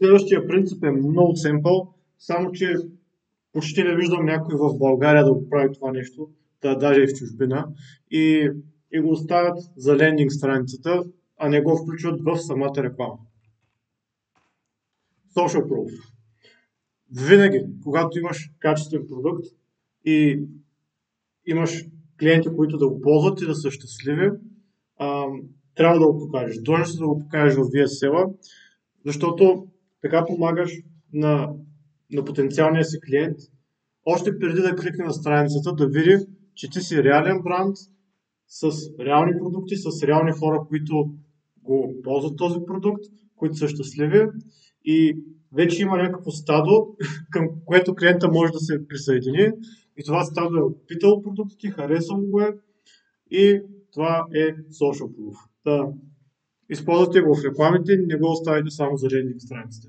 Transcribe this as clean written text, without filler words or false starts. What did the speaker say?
Следващия принцип е много simple, само че почти не виждам някой в България да го прави това нещо, да даже и в чужбина, и го оставят за лендинг страницата, а не го включват в самата реклама. Social proof. Винаги, когато имаш качествен продукт и имаш клиенти, които да го ползват и да са щастливи, трябва да го покажеш. Длъжен си да го покажеш в VSL-а, защото така помагаш на потенциалния си клиент, още преди да кликне на страницата, да види, че ти си реален бранд с реални продукти, с реални хора, които го ползват този продукт, които са щастливи и вече има някакво стадо, към което клиента може да се присъедини и това стадо е опитало продуктите, харесало го е и това е social proof. Да, използвате го в рекламите, не го оставите само за лендинг страниците.